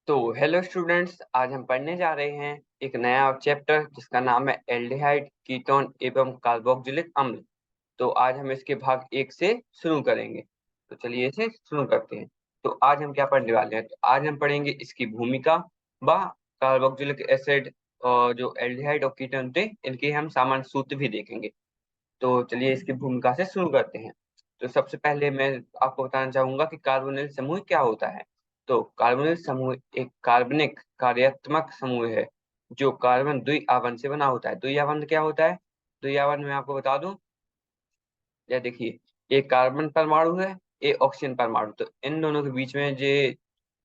तो hello students, आज हम पढ़ने जा रहे हैं एक नया चैप्टर जिसका नाम है एल्डिहाइड, कीटोन एवं कार्बोक्सिलिक अम्ल। तो आज हम इसके भाग 1 से शुरू करेंगे। तो चलिए इसे शुरू करते हैं। तो आज हम क्या पढ़ने वाले हैं? तो आज हम पढ़ेंगे इसकी भूमिका व कार्बोक्सिलिक एसिड और जो एल्डिहाइड और कीटोन थे इनके हम सामान्य सूत्र भी देखेंगे। तो चलिए इसकी भूमिका से शुरू करते हैं। तो सबसे पहले मैं आपको बताना चाहूंगा कि कार्बोनिल समूह क्या होता है। तो कार्बोनिल समूह एक कार्बनिक कार्यात्मक समूह है जो कार्बन द्विआवन से बना होता है। द्विआवन क्या होता है? द्विआवन मैं आपको बता दूं। या देखिए, एक कार्बन परमाणु है, एक ऑक्सीजन परमाणु। तो इन दोनों के बीच में जो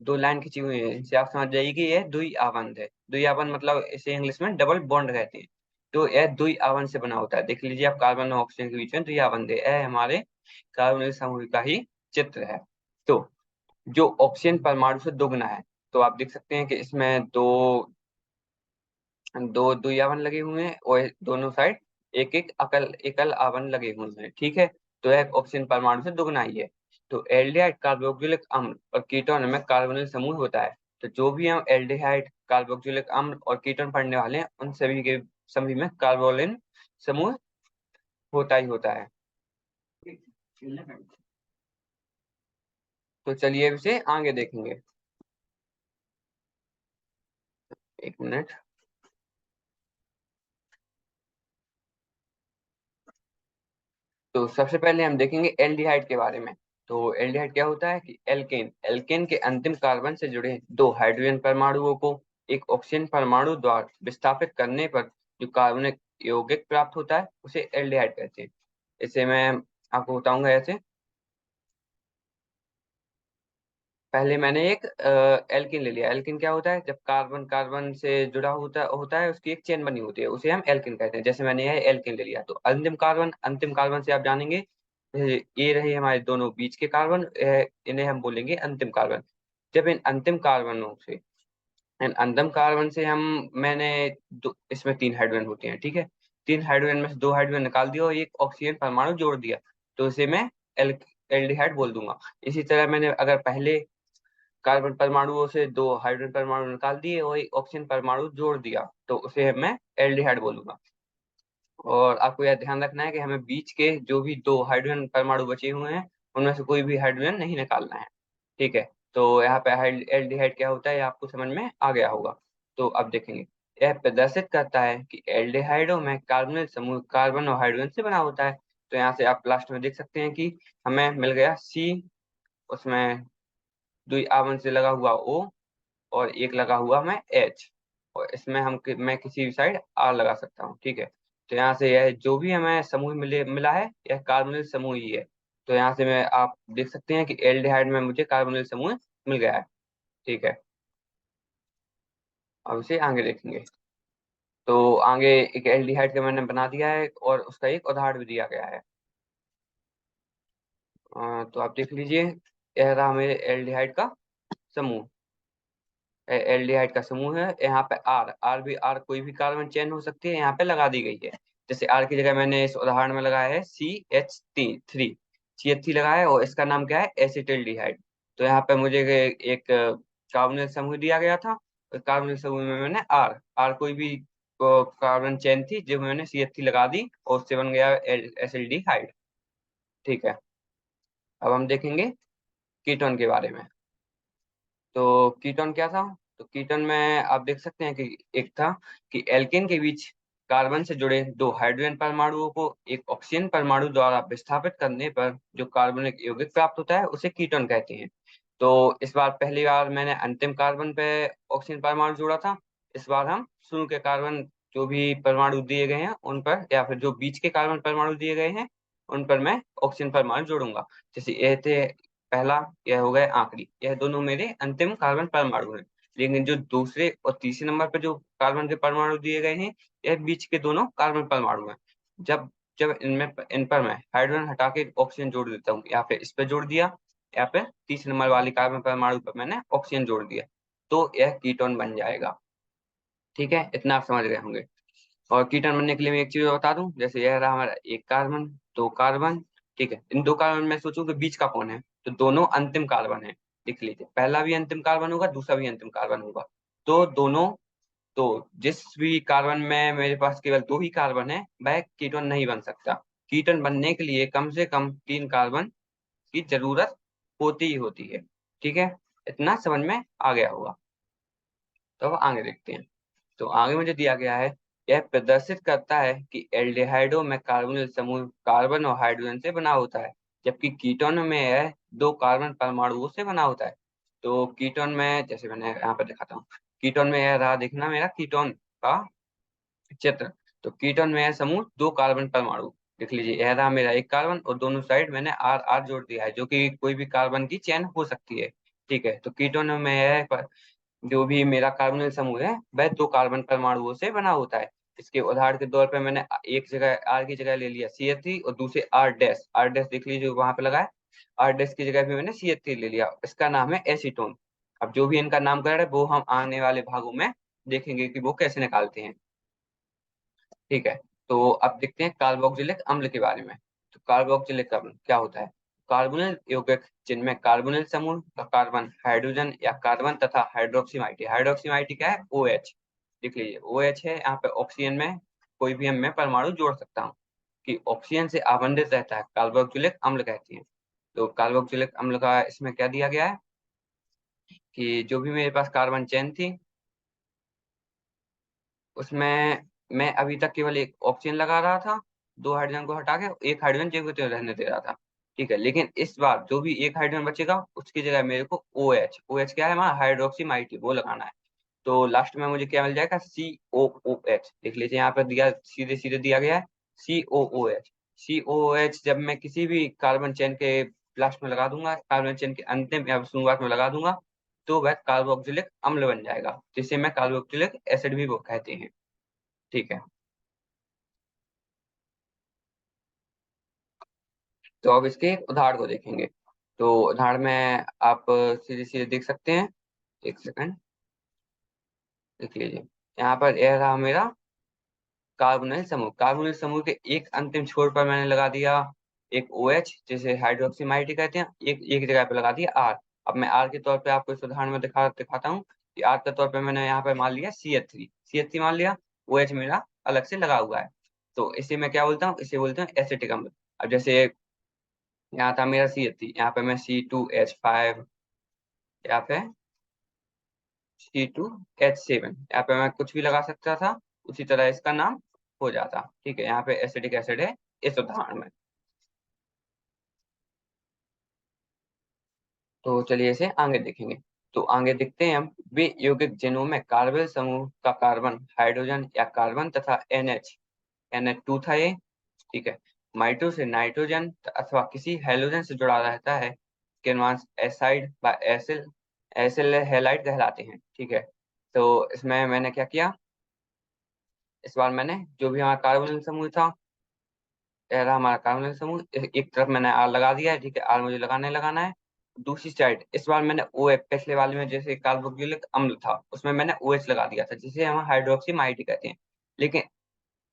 दो लाइन खींची हुई है इनसे आप समझ जाइए कि यह द्विआवन है। द्विआवन मतलब इसे इंग्लिश में डबल बॉन्ड कहते हैं। तो यह द्विआवन से बना होता है। देख लीजिए आप, कार्बन और ऑक्सीजन के बीच में द्विआवन है। यह हमारे कार्बोनिल समूह का ही चित्र है। तो जो ऑक्सीजन परमाणु से दोगुना है, तो आप देख सकते हैं कि इसमें दो दो द्विआवन लगे हुए हैं और दोनों साइड एक एक एकल एकल आवन लगे हुए हैं। ठीक है। तो एक ऑक्सीजन परमाणु से दुगना ही है। तो एल्डिहाइड कार्बोक्सिलिक अम्ल और कीटोन में कार्बोनिल समूह होता है। तो जो भी हम एल्डिहाइड कार्बोक्सिलिक अम्ल और कीटोन पढ़ने वाले हैं उन सभी में कार्बोनिल समूह होता ही होता है। तो चलिए इसे आगे देखेंगे। एक मिनट। तो सबसे पहले हम देखेंगे एल्डिहाइड के बारे में। तो एल्डिहाइड क्या होता है कि एल्केन एल्केन के अंतिम कार्बन से जुड़े दो हाइड्रोजन परमाणुओं को एक ऑक्सीजन परमाणु द्वारा विस्थापित करने पर जो कार्बनिक यौगिक प्राप्त होता है उसे एल्डिहाइड कहते हैं। इसे मैं आपको बताऊंगा ऐसे। पहले मैंने एक एल्किन ले लिया। एल्किन क्या होता है? जब कार्बन कार्बन से जुड़ा होता होता है उसकी एक चेन बनी होती है, उसे हम एल्किन कहते हैं। जैसे मैंने यह एल्किन ले लिया। तो अंतिम कार्बन से आप जानेंगे, ये रहे हमारे दोनों बीच के कार्बन, इन्हें हम बोलेंगे अंतिम कार्बन। जब इन अंतिम कार्बनों से इन अंतिम कार्बन से हम मैंने इसमें तीन हाइड्रोजन होते हैं। ठीक है। तीन हाइड्रोजन में से दो हाइड्रोजन निकाल दिया और एक ऑक्सीजन परमाणु जोड़ दिया। तो इसे मैं एल एल्डिहाइड बोल दूंगा। इसी तरह मैंने अगर पहले कार्बन परमाणुओं से दो हाइड्रोजन परमाणु निकाल दिए और एक ऑक्सीजन परमाणु जोड़ दिया तो उसे मैं एल्डिहाइड बोलूंगा। और आपको यह ध्यान रखना है कि हमें बीच के जो भी दो हाइड्रोजन परमाणु बचे हुए हैं उनमें से कोई भी हाइड्रोजन नहीं निकालना है। ठीक है। तो यहाँ पे एल्डिहाइड क्या होता है ये आपको समझ में आ गया होगा। तो अब देखेंगे, यह प्रदर्शित करता है कि एल्डिहाइडों में कार्बोनिल समूह कार्बन और हाइड्रोजन से बना होता है। तो यहाँ से आप लास्ट में देख सकते हैं कि हमें मिल गया सी, उसमें द्विआवन से लगा हुआ O और एक लगा हुआ मैं एच। और इसमें मैं किसी भी साइड आर लगा सकता हूँ। ठीक है। तो यहाँ से यह जो भी हमें समूह मिला है यह कार्बोनिल समूह ही है। तो यहाँ से मैं आप देख सकते हैं कि एल्डिहाइड में मुझे कार्बोनिल समूह मिल गया है। ठीक है। अब इसे आगे देखेंगे। तो आगे एक एल्डिहाइड का मैंने बना दिया है और उसका एक उदाहरण भी दिया गया है। तो आप देख लीजिए, यह रहा मेरे एल्डिहाइड का समूह। एल्डिहाइड का समूह है। यहाँ पे आर आर भी आर कोई भी कार्बन चेन हो सकती है, यहाँ पे लगा दी गई है। जैसे आर की जगह मैंने इस उदाहरण में लगाया है CH3 CH3 लगाया है और इसका नाम क्या है? एसिटिल्डिहाइड। तो यहाँ पे मुझे एक कार्बोनिल समूह दिया गया था। कार्बोनिल समूह में मैंने आर आर कोई भी कार्बन चेन थी जो मैंने CH3 लगा दी और उससे बन गया एसिल्डिहाइड। ठीक है। अब हम देखेंगे कीटोन के बारे में। तो कीटोन क्या था? तो कीटोन में आप देख सकते हैं कि एक था कि एल्केन के बीच कार्बन से जुड़े दो हाइड्रोजन परमाणुओं को एक ऑक्सीजन परमाणु द्वारा विस्थापित करने पर जो कार्बनिक यौगिक प्राप्त होता है उसे कीटोन कहते हैं। तो इस बार पहली बार मैंने अंतिम कार्बन पे ऑक्सीजन परमाणु जोड़ा था। इस बार हम शुरू के कार्बन जो भी परमाणु दिए गए हैं उन पर, या फिर जो बीच के कार्बन परमाणु दिए गए हैं उन पर मैं ऑक्सीजन परमाणु जोड़ूंगा। जैसे ये थे पहला, यह हो गए आखिरी, यह दोनों मेरे अंतिम कार्बन परमाणु हैं। लेकिन जो दूसरे और तीसरे नंबर पर जो कार्बन के परमाणु दिए गए हैं यह बीच के दोनों कार्बन परमाणु हैं। जब जब इन पर मैं हाइड्रोजन हटा के ऑक्सीजन जोड़ देता हूँ, या फिर इस पर जोड़ दिया या फिर तीसरे नंबर वाली कार्बन परमाणु पर मैंने ऑक्सीजन जोड़ दिया तो यह कीटोन बन जाएगा। ठीक है, इतना आप समझ गए होंगे। और कीटोन बनने के लिए मैं एक चीज बता दूं, जैसे यह रहा हमारा एक कार्बन, दो कार्बन। ठीक है। इन दो कार्बन में सोचूं कि बीच का कौन है, तो दोनों अंतिम कार्बन है। लिख लीजिए, पहला भी अंतिम कार्बन होगा, दूसरा भी अंतिम कार्बन होगा, तो दोनों, तो जिस भी कार्बन में मेरे पास केवल 2 ही कार्बन है वह कीटोन नहीं बन सकता। कीटोन बनने के लिए कम से कम 3 कार्बन की जरूरत होती ही होती है। ठीक है, इतना समझ में आ गया होगा। तो अब आगे देखते हैं। तो आगे मुझे दिया गया है, यह प्रदर्शित करता है कि एल्डिहाइडों में कार्बोनिल समूह कार्बन और हाइड्रोजन से बना होता है, जबकि कीटोन में यह 2 कार्बन परमाणुओं से बना होता है। तो कीटोन में, जैसे मैंने यहाँ पर दिखाता हूँ, कीटोन में यह रहा, देखना मेरा कीटोन का चित्र। तो कीटोन में है समूह 2 कार्बन परमाणु, देख लीजिए, यह रहा मेरा 1 कार्बन और दोनों साइड मैंने आर आर जोड़ दिया है, जो कि कोई भी कार्बन की चेन हो सकती है। ठीक है, तो कीटोन में है जो भी मेरा कार्बोनिल समूह है वह 2 कार्बन परमाणुओं से बना होता है। इसके उदाहरण के तौर पे मैंने एक जगह आर की जगह ले लिया CH3 और दूसरे आर डैश देख लीजिए वहां पे लगा है, आर डैश की जगह पे मैंने CH3 ले लिया, इसका नाम है एसीटोन। अब जो भी इनका नामकरण है वो हम आने वाले भागों में देखेंगे कि वो कैसे निकालते हैं। ठीक है, तो अब देखते हैं कार्बोक्जिलिक अम्ल के बारे में। तो कार्बोक्जिलिक अम्ल क्या होता है? कार्बोनिल यौगिक जिनमें कार्बोनिल समूह का कार्बन हाइड्रोजन या कार्बन तथा हाइड्रोक्सीमाइटी, हाइड्रोक्सीमाइटी क्या है? OH, देख लीजिए OH है, यहाँ पे ऑक्सीजन में कोई भी मैं परमाणु जोड़ सकता हूँ, कि ऑक्सीजन से आबंधित रहता है, कार्बोक्जिलिक अम्ल कहते हैं। तो कार्बोक्जिलिक अम्ल का इसमें क्या दिया गया है कि जो भी मेरे पास कार्बन चेन थी उसमें मैं अभी तक केवल एक ऑक्सीजन लगा रहा था, 2 हाइड्रोजन को हटा के एक हाइड्रोजन जगह पे रहने दे रहा था। ठीक है, लेकिन इस बार जो भी एक हाइड्रोजन बचेगा उसकी जगह मेरे को OH क्या है हमारा? हाइड्रोक्सी वो लगाना है। तो लास्ट में मुझे क्या मिल जाएगा? COOH, देख लीजिए यहाँ पर दिया, सीधे सीधे दिया गया है COOH। COOH जब मैं किसी भी कार्बन चेन के लास्ट में लगा दूंगा, कार्बन चेन के अंतिम या शुरुआत में लगा दूंगा, तो वह कार्बोक्सिलिक अम्ल बन जाएगा, जिसे मैं कार्बोक्सिलिक एसिड भी वो कहते हैं। ठीक है, तो अब इसके एक उदाहरण को देखेंगे। तो उदाहरण में आप सीधे सीधे देख सकते हैं, एक सेकंड देख लीजिए, यहाँ पर यह रहा मेरा कार्बोनिल समूह के एक अंतिम छोर पर मैंने लगा दिया एक OH, जिसे हाइड्रोक्सीमाइड कहते हैं, एक एक जगह पे लगा दिया R। अब मैं R के तौर पे आपको इस उदाहरण में दिखाता हूँ कि R के तौर पे मैंने यहाँ पे मान लिया CH3 मान लिया, OH मेरा अलग से लगा हुआ है। तो इसे मैं क्या बोलता हूँ? इसे बोलते हैं एसिटिक अम्ल। अब जैसे यहाँ था मेरा CH3, यहाँ पे मैं C2H5 या फिर C2H7, यहाँ पे मैं कुछ भी लगा सकता था, उसी तरह इसका नाम हो जाता। ठीक है, यहाँ पे एसिडिक एसिड है इस उदाहरण में। तो चलिए इसे आगे देखेंगे। तो आगे देखते हैं हम, वे यौगिक जिनों में कार्बन समूह का कार्बन हाइड्रोजन या कार्बन तथा NH2 था ये। ठीक है, माइटो से नाइट्रोजन अथवा किसी हैलोजन से जुड़ा रहता है, किन्वांस एसाइड व एसिल एसिल हैलाइड कहलाते हैं। ठीक है, तो इसमें मैंने क्या किया, इस बार मैंने जो भी हमारा कार्बोनिल समूह था, यह रहा हमारा कार्बोनिल समूह, एक तरफ मैंने R लगा दिया है। ठीक है, R मुझे लगाना है। दूसरी साइड इस बार मैंने OH, पिछले वाले में जैसे कार्बोक्सिलिक अम्ल था उसमें मैंने OH लगा दिया था, जिसे हम हाइड्रोक्सी माइटी कहते हैं। लेकिन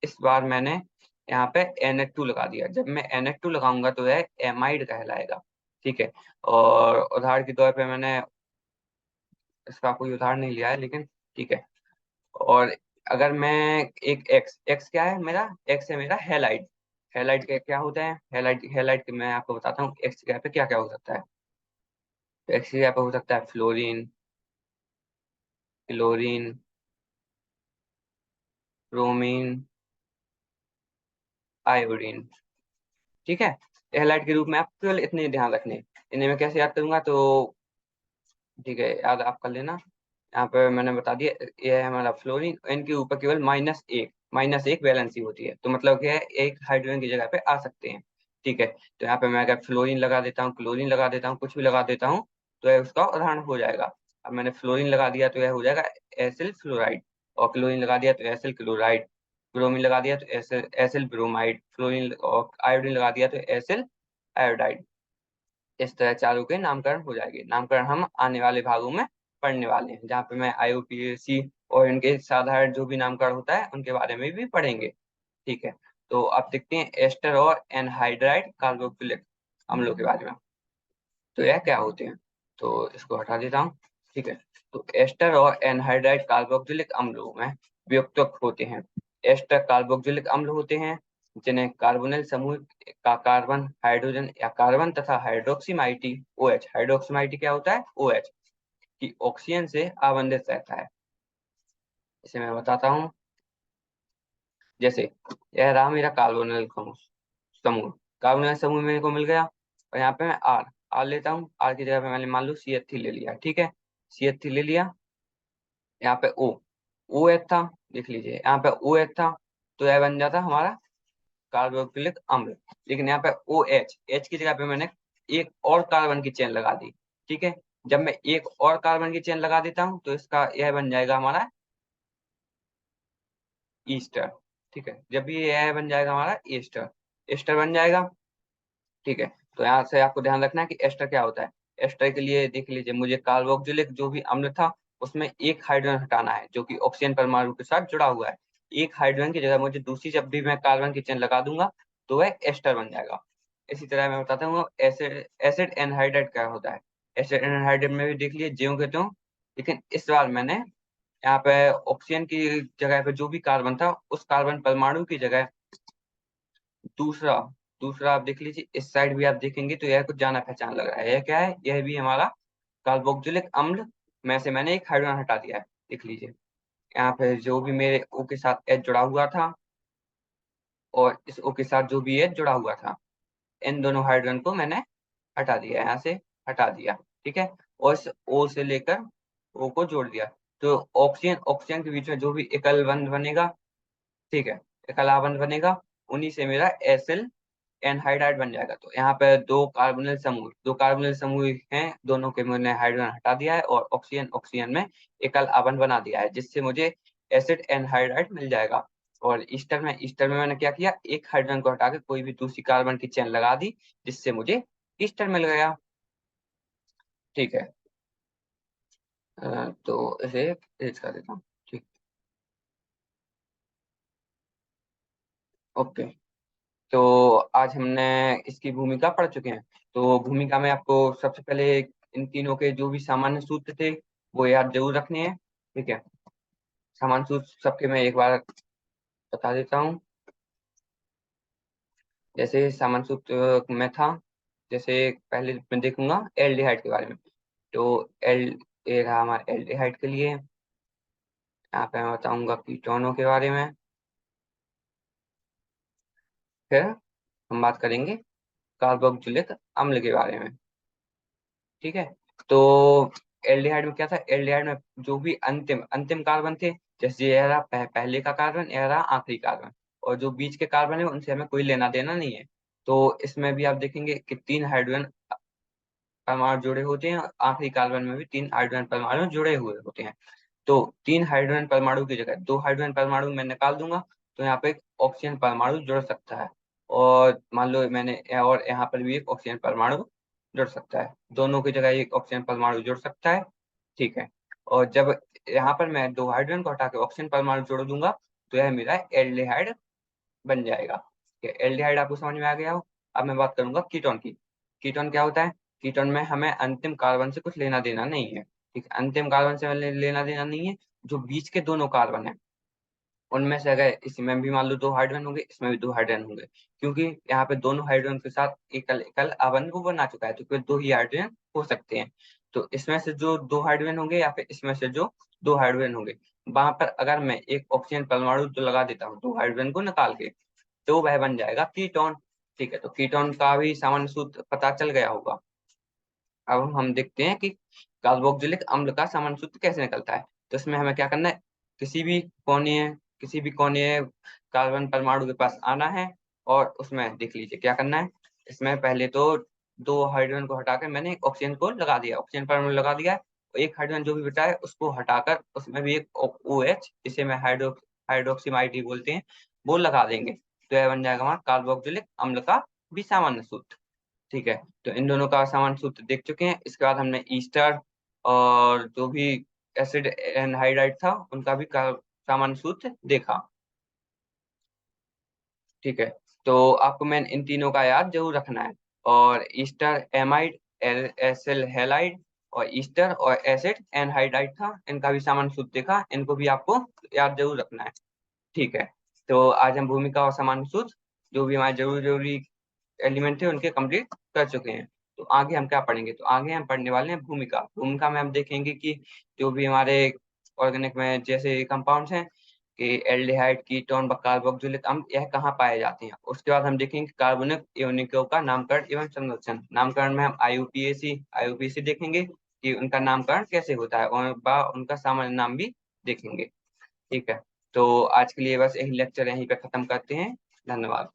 इस बार मैंने यहाँ पे NH2 लगा दिया, जब मैं NH2 लगाऊंगा तो यह एमाइड कहलाएगा। ठीक है, और उदाहरण के तौर पे मैंने इसका कोई उदाहरण नहीं लिया है, लेकिन ठीक है। और अगर मैं एक एक्स क्या है मेरा? एक्स है मेरा हेलाइड। हेलाइड के क्या होता है? हेलाइड के मैं आपको बताता हूँ एक्स की जगह पे क्या क्या हो सकता है। तो एक्स की जगह पे हो सकता है फ्लोरीन, क्लोरीन, ब्रोमीन, आयोडीन। ठीक है, हेलाइड के रूप में आप केवल इतने ध्यान रखने, इन्हें मैं कैसे याद करूंगा? तो ठीक है, याद आप कर लेना। यहाँ पे मैंने बता दिया, ये है हमारा फ्लोरीन, इनके ऊपर केवल माइनस एक वैलेंसी होती है, तो मतलब क्या है, एक हाइड्रोजन की जगह पे आ सकते हैं। ठीक है, तो यहाँ पे मैं अगर फ्लोरीन लगा देता हूँ, क्लोरीन लगा देता हूँ, कुछ भी लगा देता हूँ, तो यह उसका उदाहरण हो जाएगा। अब मैंने फ्लोरीन लगा दिया तो यह हो जाएगा एसिल फ्लोराइड, और क्लोरीन लगा दिया तो एसिल क्लोराइड, ब्रोमीन लगा दिया तो एसिल एसिल ब्रोमाइड, फ्लोरीन और आयोडीन लगा दिया तो एसिल आयोडाइड। इस तरह चारों के नामकरण हो जाएंगे। नामकरण हम आने वाले भागों में पढ़ने वाले हैं, जहाँ पे मैं IUPAC और इनके साधारण जो भी नामकरण होता है उनके बारे में भी पढ़ेंगे। ठीक है, तो अब देखते हैं एस्टर और एनहाइड्राइड कार्बोक्सिलिक अम्लों के बारे में। तो यह क्या होते हैं? तो इसको हटा देता हूँ। ठीक है, तो एस्टर और एनहाइड्राइड कार्बोक्सिलिक अम्लों में वियुक्तक होते हैं। एस्टर कार्बोक्सिलिक अम्ल होते हैं जिन्हें कार्बोनिल समूह का कार्बन, हाइड्रोजन या कार्बन तथा हाइड्रोक्सीमाइटी OH, हाइड्रोक्सीमाइटी क्या होता है, OH की ऑक्सीजन से आबंधित रहता है। इसे मैं बताता हूँ। जैसे यह रहा मेरा कार्बोनिल समूह, कार्बोनिल समूह मेरे को मिल गया, और यहाँ पे मैं आर आर लेता हूँ। आर की जगह पे मैंने मान लो CH3 ले लिया। ठीक है, CH3 ले लिया। यहाँ पे ओ एच था, देख लीजिए यहाँ पे ओ एच था, तो यह बन जाता हमारा कार्बोक्सिलिक अम्ल। लेकिन यहाँ पे एच की जगह पे मैंने एक और कार्बन की चेन लगा दी। ठीक है, जब मैं एक और कार्बन की चेन लगा देता हूँ तो इसका यह बन जाएगा हमारा ईस्टर। ठीक है, जब भी यह बन जाएगा हमारा ईस्टर, ईस्टर बन जाएगा। ठीक है, तो यहाँ से आपको ध्यान रखना है कि एस्टर क्या होता है। एस्टर के लिए देख लीजिए, मुझे कार्बोक्सिलिक जो भी अम्ल था उसमें एक हाइड्रोजन हटाना है जो कि ऑक्सीजन परमाणु के साथ जुड़ा हुआ है। एक हाइड्रोजन की जगह मुझे दूसरी, जब भी मैं कार्बन की चेन लगा दूंगा तो वह एस्टर बन जाएगा। इसी तरह मैं बताता हूँ एसिड एसिड एनहाइड्राइड क्या होता है। एसिड एनहाइड्राइड में भी देख लिए ज्यों के त्यों, लेकिन इस बार मैंने यहाँ पे ऑक्सीजन की जगह पे जो भी कार्बन था उस कार्बन परमाणु की जगह दूसरा दूसरा आप देख लीजिए, इस साइड भी आप देखेंगे तो यह कुछ जाना पहचान लग रहा है। यह क्या है, यह भी हमारा कार्बोक्सिलिक अम्ल में से मैंने एक हाइड्रोजन हटा दिया है। देख लीजिए यहाँ पे जो भी मेरे O के साथ H जुड़ा हुआ था और इस O के साथ जो भी H जुड़ा हुआ था, इन दोनों हाइड्रोजन को मैंने हटा दिया, यहाँ से हटा दिया। ठीक है, और इस O से लेकर O को जोड़ दिया। तो ऑक्सीजन ऑक्सीजन के बीच में जो भी एकल बंध बनेगा, ठीक है, एकल आबंध बनेगा, उन्हीं से मेरा एसिल एनहाइड्राइड बन जाएगा। तो यहाँ पे दो कार्बोनिल समूह हैं, दोनों के मैंने हाइड्रोजन हटा दिया है और ऑक्सीजन ऑक्सीजन में एकल आबंध बना दिया है, जिससे मुझे एसिड एनहाइड्राइड मिल जाएगा। और ईस्टर में मैंने क्या किया, एक हाइड्रोजन को हटा के कोई भी दूसरी कार्बन की चेन लगा दी, जिससे मुझे ईस्टर मिल गया। ठीक है, तो इसे तेज कर देता हूँ। ठीक, ओके। तो आज हमने इसकी भूमिका पढ़ चुके हैं। तो भूमिका में आपको सबसे पहले इन तीनों के जो भी सामान्य सूत्र थे वो याद जरूर रखने हैं। ठीक है, सामान्य सूत्र सबके मैं एक बार बता देता हूँ। जैसे सामान्य सूत्र में था, जैसे पहले मैं देखूंगा एल्डिहाइड के बारे में। तो एल ये रहा हमारा एल्डिहाइड के लिए। यहाँ पे मैं बताऊंगा कीटोनों के बारे में। फिर हम बात करेंगे कार्बोक्सिलिक अम्ल के बारे में। ठीक है, तो एल्डिहाइड में क्या था, एल्डिहाइड में जो भी अंतिम अंतिम कार्बन थे, जैसे यह रहा पहले का कार्बन, यह रहा आखिरी कार्बन, और जो बीच के कार्बन है उनसे हमें कोई लेना देना नहीं है। तो इसमें भी आप देखेंगे कि 3 हाइड्रोजन परमाणु जुड़े होते हैं और आखिरी कार्बन में भी 3 हाइड्रोजन परमाणु जुड़े हुए होते हैं। तो 3 हाइड्रोजन परमाणु की जगह 2 हाइड्रोजन परमाणु मैं निकाल दूंगा, तो यहाँ पे एक ऑक्सीजन परमाणु जुड़ सकता है। और मान लो मैंने और यहाँ पर भी एक ऑक्सीजन परमाणु जुड़ सकता है, दोनों की जगह एक ऑक्सीजन परमाणु जुड़ सकता है। ठीक है, और जब यहाँ पर मैं 2 हाइड्रोजन को हटा के ऑक्सीजन परमाणु जोड़ दूंगा तो यह मेरा एल्डिहाइड बन जाएगा। एल्डिहाइड आपको समझ में आ गया हो। अब मैं बात करूंगा कीटोन की। कीटोन क्या होता है, कीटोन में हमें अंतिम कार्बन से कुछ लेना देना नहीं है। ठीक है, अंतिम कार्बन से लेना देना नहीं है। जो बीच के दोनों कार्बन है उनमें से अगर इसमें भी मान लो 2 हाइड्रोजन होंगे, इसमें भी 2 हाइड्रोजन होंगे, क्योंकि यहाँ पे दोनों हाइड्रोजन के साथ एकल एकल आबंध को बना चुका है, तो फिर 2 ही हाइड्रोजन हो सकते हैं। तो इसमें से जो 2 हाइड्रोजन होंगे या फिर इसमें से जो 2 हाइड्रोजन होंगे, वहां पर अगर मैं एक ऑक्सीजन परमाणु तो लगा देता हूँ 2 हाइड्रोजन को निकाल के, तो वह बन जाएगा कीटोन। ठीक है, तो कीटोन का भी सामान्य सूत्र पता चल गया होगा। अब हम देखते हैं कि कार्बोक्सिलिक अम्ल का सामान्य सूत्र कैसे निकलता है। तो इसमें हमें क्या करना है, किसी भी कोणीय किसी भी कोणीय कार्बन परमाणु के पास आना है, और उसमें देख लीजिए क्या करना है। इसमें पहले तो 2 हाइड्रोजन को हटाकर मैंने एक ऑक्सीजन को लगा दिया, ऑक्सीजन परमाणु लगा दिया है। और एक हाइड्रोजन जो भी बचा है उसको हटाकर उसमें भी एक OH, जिसे मैं हाइड्रोक्सीमाइड बोलते हैं, वो लगा देंगे। तो यह बन जाएगा हमारा कार्बोक्सिलिक अम्ल का भी सामान्य सूत्र। ठीक है, तो इन दोनों का सामान्य सूत्र देख चुके हैं। इसके बाद हमने ईस्टर और जो भी एसिड एनहाइड्राइड था उनका भी सामान्य सूत्र देखा। ठीक है, तो आपको मैं इन तीनों का याद जरूर रखना है। और ईस्टर एमाइड, एसिल हैलाइड और ईस्टर और एसिड एनहाइड्राइड था, इनका भी सामान्य सूत्र देखा, इनको भी आपको याद जरूर रखना है। ठीक है, तो आज हम भूमिका और सामान्य सूत्र जो भी हमारे जरूरी जरूरी एलिमेंट थे उनके कंप्लीट कर चुके हैं। तो आगे हम क्या पढ़ेंगे, तो आगे हम पढ़ने वाले हैं भूमिका। भूमिका में हम देखेंगे कि जो भी हमारे ऑर्गेनिक में जैसे कंपाउंड्स हैं कि एल्डिहाइड, कीटोन, कार्बोक्सिलिक अम्ल, यह कहाँ पाए जाते हैं। उसके बाद हम देखेंगे कार्बनिक यौगिकों का नामकरण एवं संरक्षण। नामकरण में हम आईयूपीएसी देखेंगे कि उनका नामकरण कैसे होता है, और उनका सामान्य नाम भी देखेंगे। ठीक है, तो आज के लिए बस यही लेक्चर यहीं पे खत्म करते हैं। धन्यवाद।